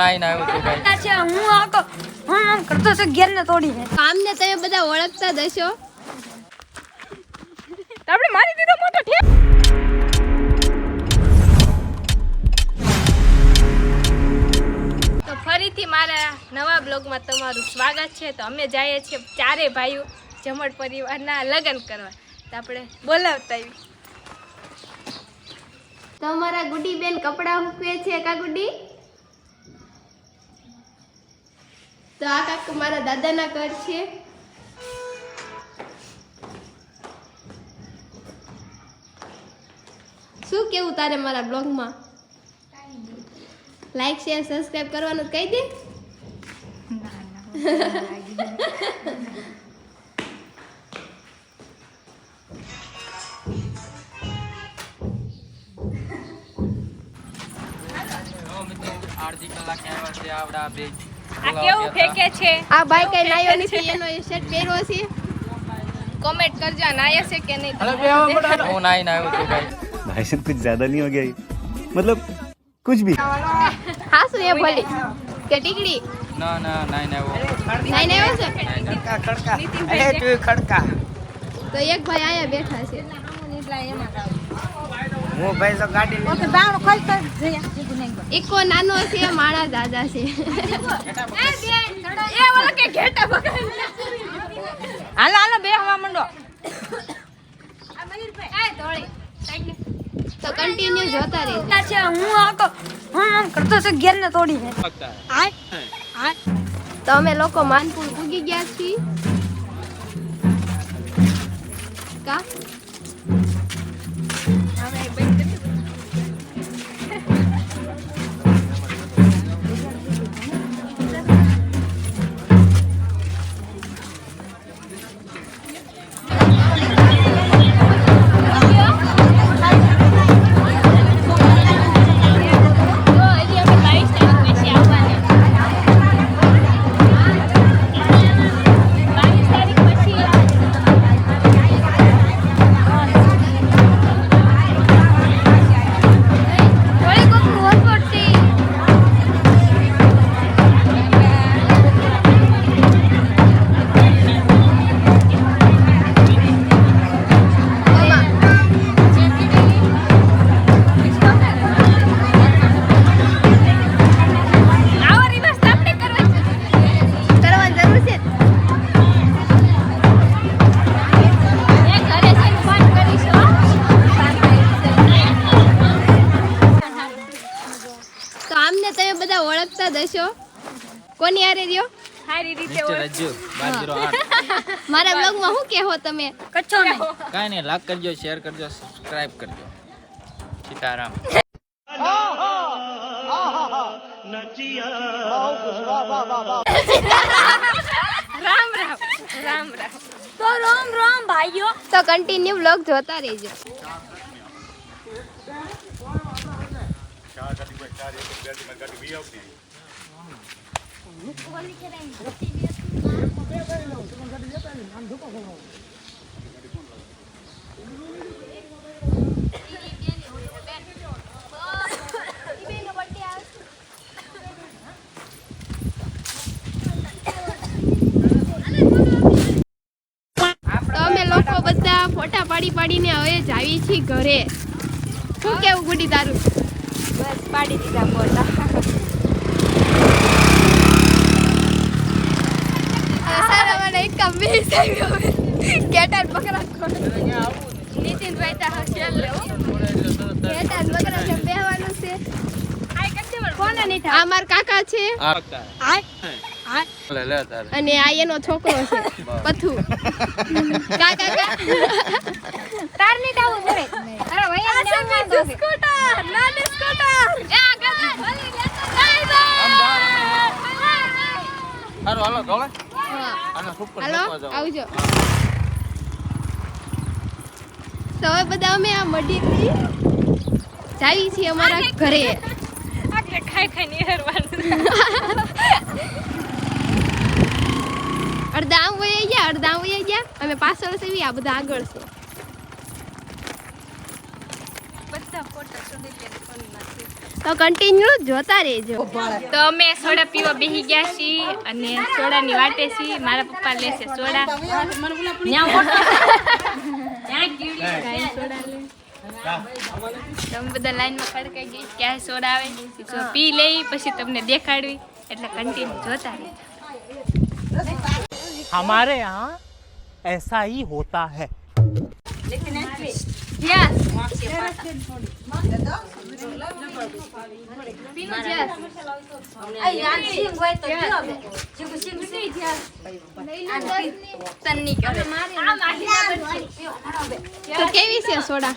નાઈને આવ્યો તો ભાઈ છે હું આકો હું આમ કરતો છું ઘેર ને તોડીને આમને તમે બધા ઓળખતા દશો આપણે મારી દીધો મોટો ઠેક તો ફરીથી મારા નવા બ્લોગમાં તમારું સ્વાગત છે તો અમે જઈએ છીએ ચારે ભાઈઓ જમણ પરિવારના લગ્ન કરવા તો આપણે બોલાવતા આવી તમારા ગુડી બેન કપડાં મૂકવે છે કા ગુડી તો આ કાક મારા દાદાના ઘર છે શું કેવું તારે મારા બ્લોગમાં લાઈક શેર સબસ્ક્રાઇબ કરવાનું કહી દે અડધી કલાક આવ્યા છે આવડા બે આ કેવું ફેંકે છે આ ભાઈ કઈ નાયો નથી એનો એ શર્ટ પહેર્યો છે કમેન્ટ કરજો નાયા છે કે નહીં હું નાઈને આવ્યો તો ભાઈ भाई साहब कुछ ज्यादा नहीं हो गया ये? मतलब कुछ भी હા શું એ ભલી કે ટીકડી ના ના નાઈને આવ્યો નાઈને આવ્યો છે ખડકા તો એક ભાઈ આયા બેઠા છે હું ભાઈ તો ગાડી ઓકે બાણ ખોલ તો એકો નાનો છે મારા દાદા છે એ ઓલા કે ઘેટા બગાડ હાલો હાલો બે હવા મંડો આ મયુરભાઈ આ ધોળી તો કન્ટિન્યુ જોતા રહેજો છે હું આકો હું આમ કરતો છું ઘેર ને તોડીને તો અમે લોકો માનપુર પૂગી ગયા છીએ કા ઓળખતા દશો કોની આરે રહ્યો સારી રીતે રાજ્ય 1208 મારા બ્લોગમાં શું કહેવો તમે કચ્છો નહીં કાઈ નહીં લાઈક કરજો શેર કરજો સબસ્ક્રાઇબ કરજો સીતારામ રામ રામ રામ રામ તો રામ રામ ભાઈઓ તો કન્ટિન્યુ બ્લોગ જોતા રહેજો અમે લોકો બધા ફોટા પાડીને હવે જાવી છીએ ઘરે શું કેવું ગુડી તારું બસ પાડી દીધા ફોટા સારા મને એક કમી આવ્યો કેટાર પકડા નીતિનભાઈ તા હસેલ લેવો કેટાર પકડા છે બેહવાનું છે કોને નહીં થાય આ માર કાકા છે લે તારે અને આ એનો છોકરો છે પથુ કાકા તાર નહીં દાવું પડે અરે ભૈયા ને આવું સ્કૂટર નાની સ્કૂટર એ આગળ ભલી લેતો બાય બાય હાલો હાલો ધોળે આનો સુપર હાલો આવજો તો હવે બધા અમે આ મઢીથી જાવી છીએ અમારા ઘરે આટલે ખાઈ ને હેરવાનું અડધા આમ વહી ગયા અમે પાછળ છે આ બધા આગળ છે બધા ફોટા સુધી કે ફોનમાં છે તો કન્ટિન્યુ જોતા રહેજો. તો અમે સોડા પીવા બેસી ગયા છીએ અને સોડાની વાટે છીએ. મારા પપ્પા લેશે સોડા. તમે બધા લાઈનમાં ખડકાઈ ગઈ ક્યાં સોડા આવે તો પી લઈ પછી તમને દેખાડવી એટલે કન્ટિન્યુ જોતા રહેજો. हमारे यहाँ ऐसा ही होता है. તો કેવી છે સોડા?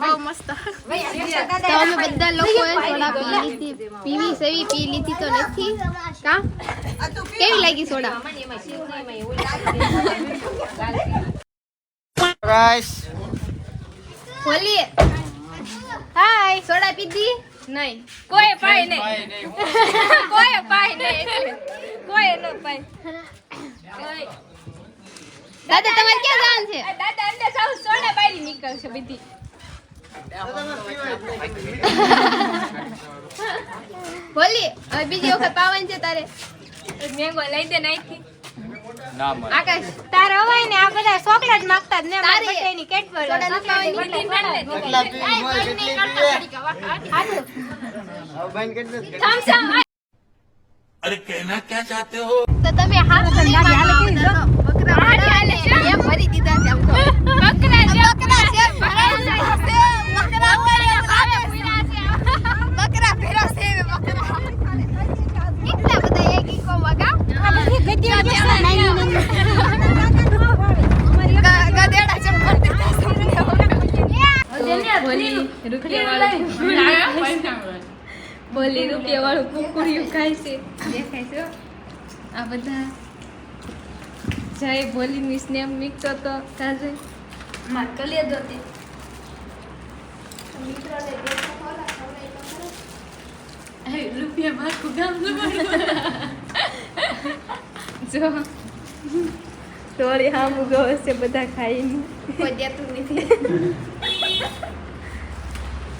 બહુ મસ્ત. તો અમે બધા લોકોએ સોડા પીવી સેવી પી લીધી તો નથી કા? કેવી લાગી સોડા? ગાઈસ બોલીએ હાય. સોડા પીધી? નહીં કોઈ પાય નહીં. કોઈ પાય નહીં એટલે કોઈ ન પાય. દાદા તમારે ક્યાં જવાનું છે? દાદા અંદર સાવ સોડા બારી નીકળશે બધી. બોલી હવે બીજી વખત પાવાની છે તારે. મેંગો લઈ દે નાખી. ના મળે. આકાશ તાર હવાય ને આ બધા ચોકલેટ માંગતા જ ને તારે બટેની કેટબરી સોડા નથી પાવાની? अरे कहना क्या चाहते हो? તો તમે હાથ બકરા એમ ભરી દીધા છે આમ તો. બકરા છે બકરા છે ભરાય છે. બકરા ઓય ખાવે પૂરા છે. બકરા ભેરા છે બકરા. કેટલા બધા એક ઈકો મગા. આ બધી ગધેડા છે નાની ગધેડા છે ભરતી બોલી રૂપિયા વાળું કુકુરિયું ખાય છે. દેખાય છે આ બધા જય બોલી ની સ્નેપ મિક્તો તો કાજે માર કલે દોતી રૂપિયા મારું ગામ જો સોરી હા મુગો હશે બધા ખાઈને કોઈ દેતું નથી.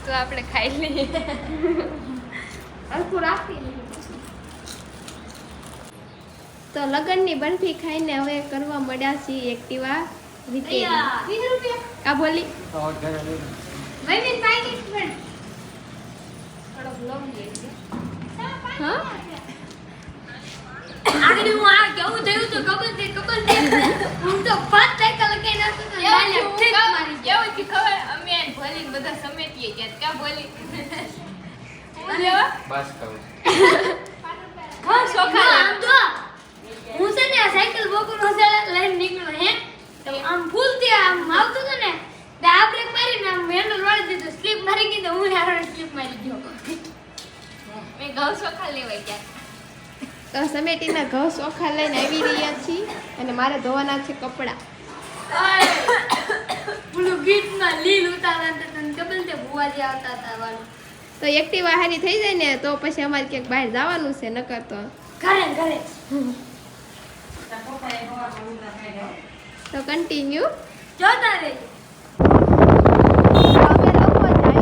તો આપણે ખાઈ લઈએ. અડકું રાખી. તો લગનની બરફી ખાઈને હવે કરવા મળ્યા છીએ એક્ટિવા રિપેરિંગ. કા બોલી હા આગળ હું આ કેવું થયું તો ખબર છે હું તો 5 સાયકલ કે નાખતો તો ડાયરેક્ટ ઠીક મારી ગયો કે ખબર અમે ભલીને બધા સમેટીએ ગયા કા બોલી અરે બસ કહું. હા સોખા આમ તો હું છે ને આ સાયકલ બોકરો લઈને નીકળ્યો હે તો આમ ફૂલતી આમ આવતો તો ને તે આ બ્રેક મારીને આમ હેન્ડલ વાળી દીધું સ્લીપ મારી ગઈ તો હું હારે સ્લીપ મારી ગયો મેં ઘઉં સોખા લેવા ગયા. તો સમેટીના ઘઉં ચોખા લઈને આવી રહ્યા છીએ અને મારે ધોવાના છે કપડાં. પેલું ગીતમાં લીલ ઉતારતા તને ખબર છે ભુવા જે આવતા હતા વાળું તો એક્ટિવા હારી થઈ જાય ને તો પછી અમારે ક્યાંક બહાર જવાનું છે નકર તો ઘરે તો કન્ટિન્યુ જોતા રહે. અમે લોકો જાય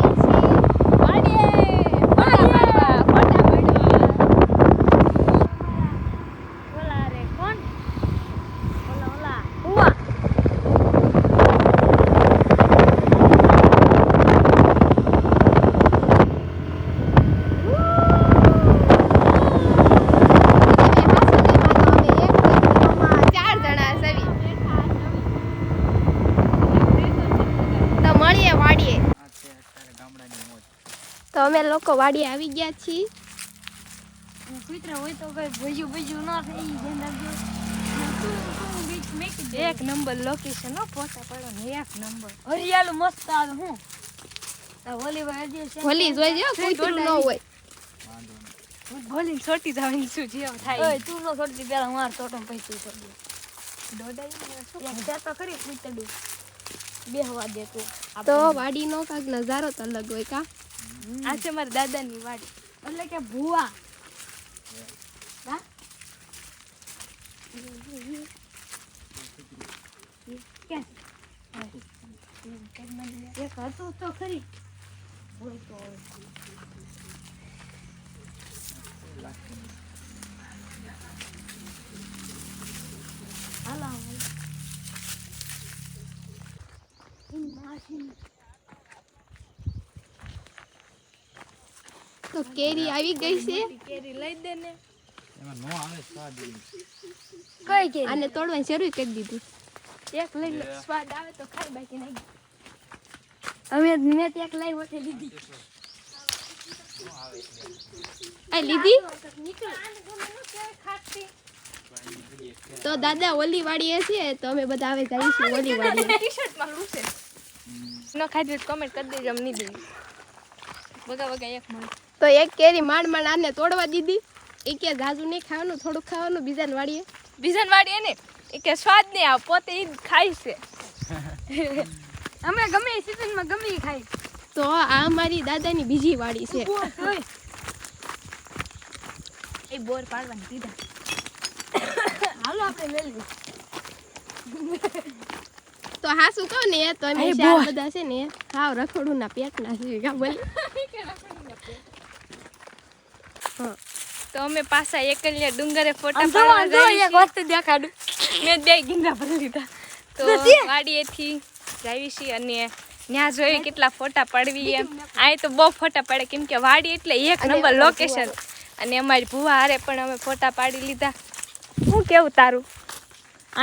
તો અમે લોકો વાડીએ આવી ગયા છીએ. કુતરા હોય તો કઈ ભજ્યું ભજ્યું ન થઈ એક નંબર લોકેશન હો પોતા પડો ને એક નંબર હરિયાળું મસ્ત આવે હું ભલી જોઈ જો કૂતરું ન હોય. ભોલી છોટી જવાની શું જેમ થાય ઓય તું નો છોટી પેલા માર ટોટમ પૈસું છોડી દોડાઈ તો ખરી કૂતડું બેહવા દે તું. તો વાડીનો કાંક નજારો તો અલગ હોય કા. આ છે મારા દાદાની વાડી એટલે કે ભુવા એક હતું તો ખરી તો કેરી આવી ગઈ છે. કેરી લઈ દે ને. એમાં નો આવે સ્વાદ ઈ. કઈ કેરી? આને તોડવાનું શરૂ કરી દીધું. એક લઈ લે, સ્વાદ આવે તો ખાઈ, બાકી નહીં. અમે મેં તો એક લઈ વખતે લીધી. આ લીધી નીકળ. તો દાદા ઓલી વાડીએ છે તો અમે બધા હવે જઈશું ઓલી વાડીએ. ટી-શર્ટ માં લૂસે. ન ખાધી તો કમેન્ટ કરી દેજો, અમને નહીં દેવી. વગા વગા એક મળી. તો એક કેરી માંડ માંડ આને તોડવા દીધી. એ કે જાજુ નહીં ખાવાનું, થોડુંક ખાવાનું બીજાને વાડીએ. બીજાન વાળી એને એ કે સ્વાદ નહીં આવે, પોતે ઈ જ ખાય છે. અમે ગમે એ સીઝનમાં ગમે એ ખાઈ. તો આ મારી દાદાની બીજી વાડી છે. એ બોર પાડવાની કીધા. હાલો આપણે લઈ લઈએ. તો હા શું કહું ને તો અમે ચાર બધા છે ને હાવ રખડું ના પેટ ના છે કા બોલ. તો અમે પાછા એકલિયા ડુંગરે ફોટા પાડવા જઈએ છીએ. વસ્તુ દેખાડું. મેં બે ગીંડા ભરી લીધા. તો વાડીએથી જાવી છીએ અને ત્યાં જોઈએ કેટલા ફોટા પાડવી એમ. અહીં તો બહુ ફોટા પાડે કેમ કે વાડી એટલે એક નંબર લોકેશન. અને અમારી ભૂવા હારે પણ અમે ફોટા પાડી લીધા. શું કેવું તારું?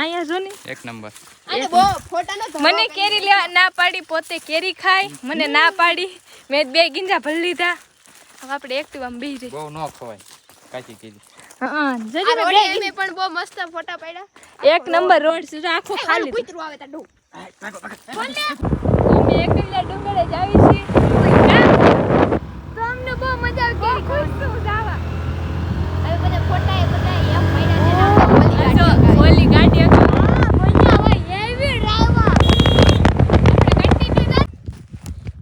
અહીંયા જો ને એક નંબર. અને બહુ ફોટા નો મને કેરી લેવા ના પાડી, પોતે કેરી ખાય, મને ના પાડી. મેં બે ગીંજા ભરી લીધા. હવે આપણે એક્ટિવામાં બેહી જઈએ. બહુ ન ખવાય કાચી કેરી. હા જરી આ રોડે અમે પણ બહુ મસ્ત ફોટા પાડ્યા. એક નંબર રોડ છે, આખો ખાલી. કૂતરું આવે તા ડો. અમે એકલિયા ડુંગરે જાવી છીએ. તો અમને બહુ મજા આવે કેરી ખાવાની. જાવા. હવે બધા ફોટા એ બધા એમ પડ્યા છે ને ઓલી ગાડી હા બોલ્યા હોય એવી ડ્રાઈવર. આપણે કન્ટિન્યુ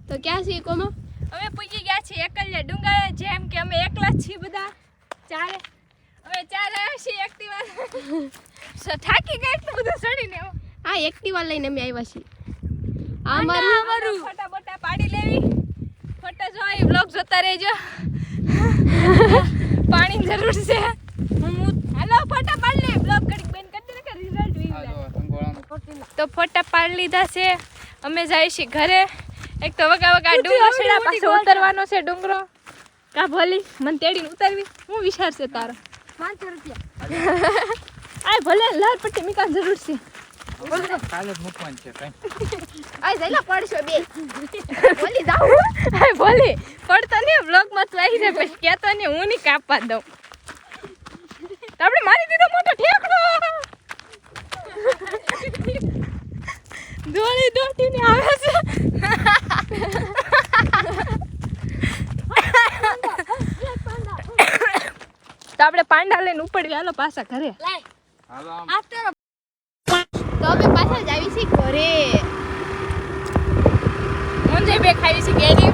તો ક્યાં છે કોમો? અમે પૂજી ગયા છીએ એકલિયા ડુંગરે. જેમ કે અમે એકલા જ છીએ બધા ચારે. હવે ચાર આવ્યા છીએ એક્ટિવા. થાકી ગયા એટલું બધું ચડીને. આ એક્ટિવા લઈને અમે આવ્યા છીએ. આ અમારું ફોટા બોટા પાડી લેવી. ફોટા જોઈ બ્લોગ જોતા રહેજો. પાણીની જરૂર છે. હાલો ફોટા પાડી લે. બ્લોગ ઘડીક બેન કરી દે કે રિઝલ્ટ વી જાય. તો ફોટા પાડી લીધા છે. અમે જાય છીએ ઘરે. એક તો વગા વગા ડુંગરો છેડા પાસે ઉતરવાનો છે ડુંગરો. કા ભલી મને તેડીને ઉતારવી. હું વિચાર છે તારો? 500 રૂપિયા. આ ભલે લાલ પટ્ટી મીકા જરૂર છે. કાલે જ મૂકવાનું છે કઈ. આ જઈલા પડશો બે. બોલી જાવ. આ ભલે પડતો ને બ્લોગ માં તો આવી જાય પછી કહેતો ને હું નહીં કાપવા દઉં. તો આપણે મારી દીધો મોટો ઠેકડો. દોડી દોડીને આવે છે. તો આપણે પાંડા લઈને ઉપડી હાલો પાછા ઘરે. હાલો આમ. તો અમે પાછા જ આવી છીએ ઘરે. હું જઈ બે ખાવી છે કેરી.